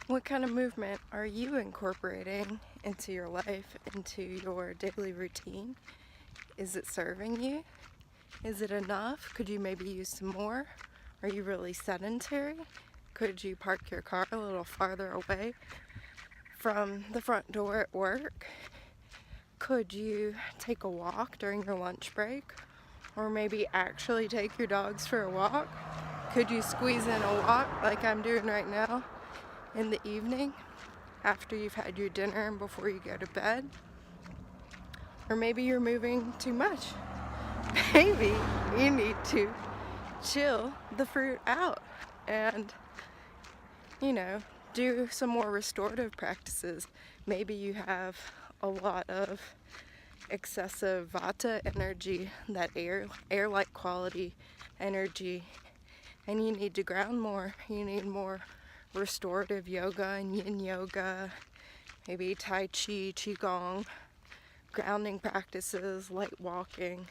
What kind of movement are you incorporating into your life, into your daily routine? Is it serving you? Is it enough? Could you maybe use some more? Are you really sedentary? Could you park your car a little farther away from the front door at work? Could you take a walk during your lunch break? Or maybe actually take your dogs for a walk? Could you squeeze in a walk like I'm doing right now in the evening after you've had your dinner and before you go to bed? Or maybe you're moving too much. Maybe you need to chill the fruit out and, do some more restorative practices. Maybe you have a lot of excessive vata energy, that air-like quality energy, and you need to ground more. You need more restorative yoga and yin yoga, maybe tai chi, qigong, grounding practices, light walking.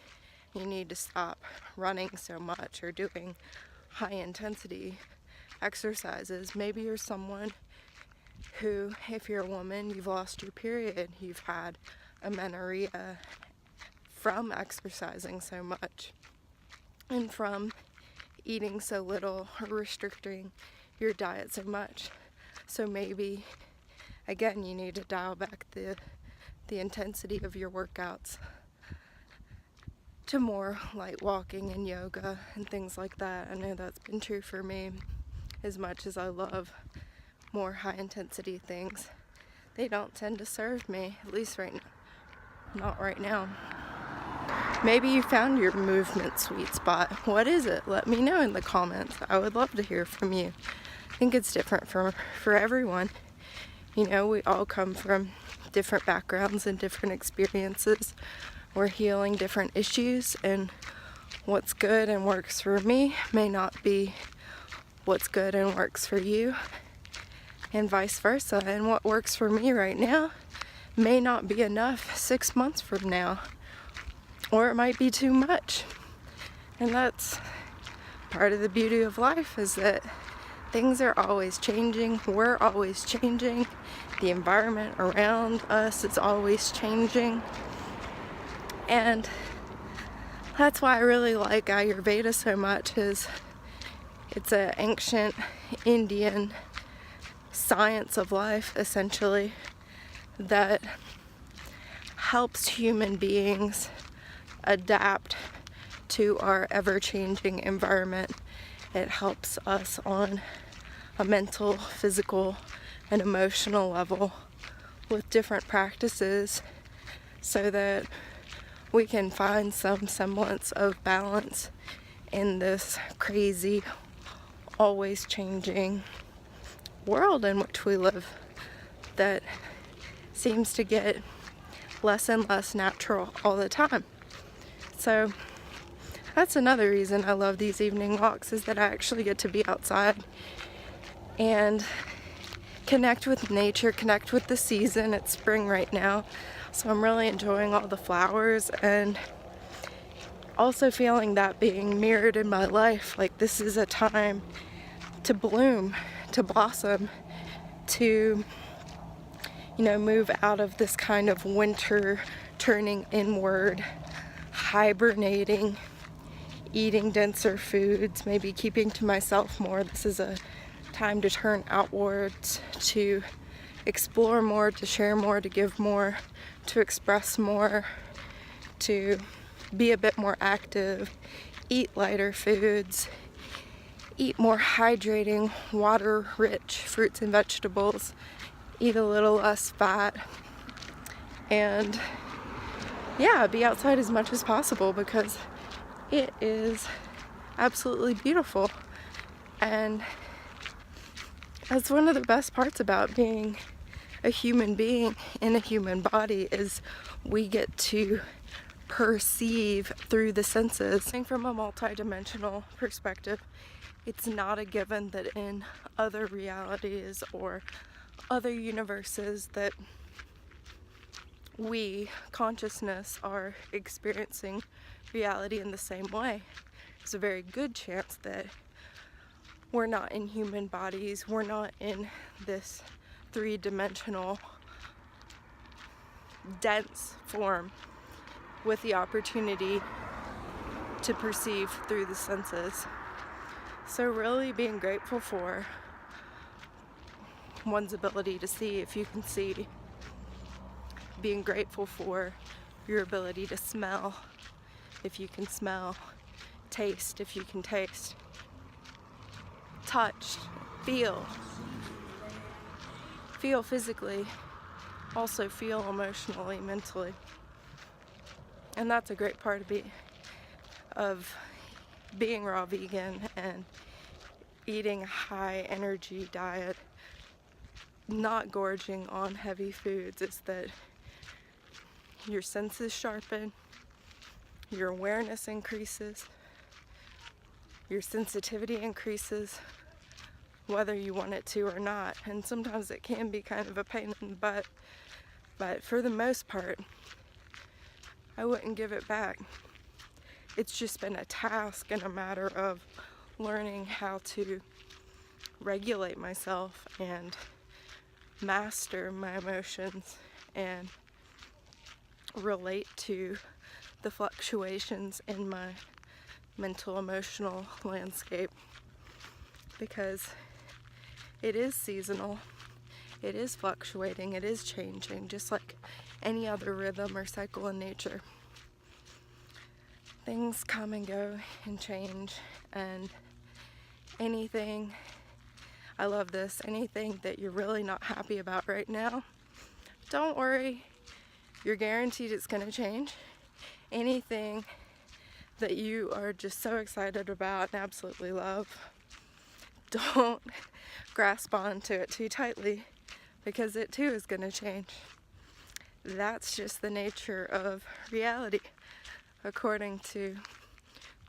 You need to stop running so much or doing high intensity exercises. Maybe you're someone who, if you're a woman, you've lost your period, you've had amenorrhea from exercising so much and from eating so little or restricting your diet so much. So maybe, again, you need to dial back the intensity of your workouts to more light walking and yoga and things like that. I know that's been true for me. As much as I love more high intensity things, they don't tend to serve me, at least not right now. Maybe you found your movement sweet spot. What is it? Let me know in the comments. I would love to hear from you. I think it's different for everyone. We all come from different backgrounds and different experiences. We're healing different issues, and what's good and works for me may not be what's good and works for you, and vice versa. And what works for me right now may not be enough 6 months from now, or it might be too much. And that's part of the beauty of life, is that things are always changing. We're always changing. The environment around us is always changing. And that's why I really like Ayurveda so much, is it's an ancient Indian science of life, essentially, that helps human beings adapt to our ever-changing environment. It helps us on a mental, physical, and emotional level with different practices so that we can find some semblance of balance in this crazy, always changing world in which we live that seems to get less and less natural all the time. So that's another reason I love these evening walks, is that I actually get to be outside and connect with nature, connect with the season. It's spring right now, so I'm really enjoying all the flowers and also feeling that being mirrored in my life. Like, this is a time to bloom, to blossom, to move out of this kind of winter, turning inward, hibernating, eating denser foods, maybe keeping to myself more. This is a time to turn outwards, to explore more, to share more, to give more, to express more, to be a bit more active, eat lighter foods, eat more hydrating, water-rich fruits and vegetables, eat a little less fat, and be outside as much as possible, because it is absolutely beautiful. And that's one of the best parts about being a human being in a human body, is we get to perceive through the senses. From a multidimensional perspective, it's not a given that in other realities or other universes that we, consciousness, are experiencing reality in the same way. There's a very good chance that we're not in human bodies, we're not in this three-dimensional dense form with the opportunity to perceive through the senses. So really being grateful for one's ability to see, if you can see, being grateful for your ability to smell, if you can smell, taste, if you can taste, touch, feel physically, also feel emotionally, mentally. And that's a great part of being raw vegan and eating a high energy diet, not gorging on heavy foods, is that your senses sharpen, your awareness increases, your sensitivity increases, whether you want it to or not. And sometimes it can be kind of a pain in the butt, but for the most part, I wouldn't give it back. It's just been a task and a matter of learning how to regulate myself and master my emotions and relate to the fluctuations in my mental, emotional landscape, because it is seasonal, it is fluctuating, it is changing, just like any other rhythm or cycle in nature. Things come and go and change, and anything, I love this, anything that you're really not happy about right now, don't worry, you're guaranteed it's going to change. Anything that you are just so excited about and absolutely love, don't grasp onto it too tightly, because it too is going to change. That's just the nature of reality, according to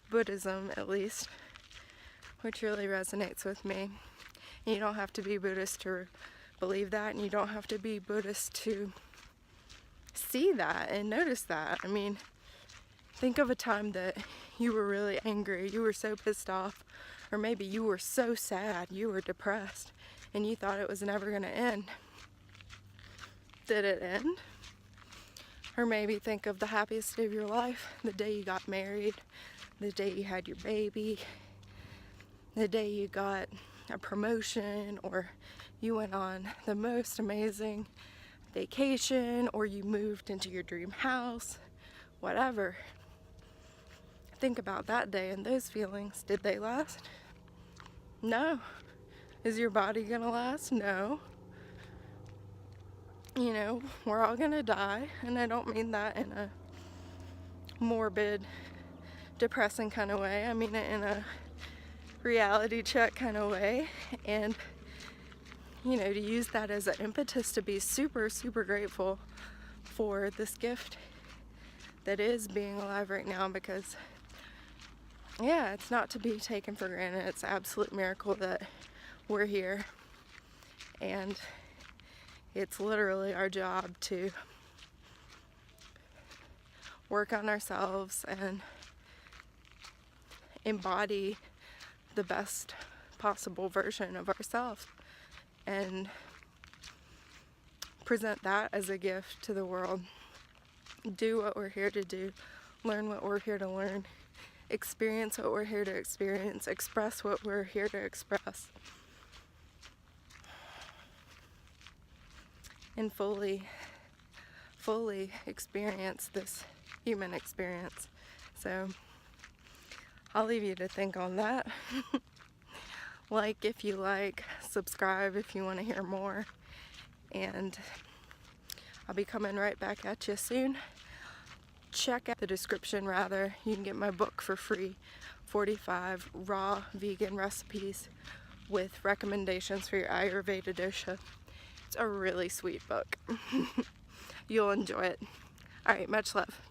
Buddhism at least, which really resonates with me. You don't have to be Buddhist to believe that, and you don't have to be Buddhist to see that and notice that. I mean, think of a time that you were really angry, you were so pissed off, or maybe you were so sad, you were depressed, and you thought it was never going to end. Did it end? Or maybe think of the happiest day of your life, the day you got married, the day you had your baby, the day you got a promotion, or you went on the most amazing vacation, or you moved into your dream house, whatever. Think about that day and those feelings. Did they last? No. Is your body gonna last? No. You know, we're all gonna die, and I don't mean that in a morbid, depressing kind of way. I mean it in a reality check kind of way, and you know, to use that as an impetus to be super, super grateful for this gift that is being alive right now, because yeah, it's not to be taken for granted. It's an absolute miracle that we're here, and it's literally our job to work on ourselves and embody the best possible version of ourselves and present that as a gift to the world. Do what we're here to do, learn what we're here to learn, experience what we're here to experience, express what we're here to express, and fully experience this human experience. So I'll leave you to think on that. Like if you like, subscribe if you want to hear more, and I'll be coming right back at you soon. Check out the description rather. You can get my book for free, 45 raw vegan recipes with recommendations for your Ayurveda dosha. It's a really sweet book. You'll enjoy it. Alright, much love.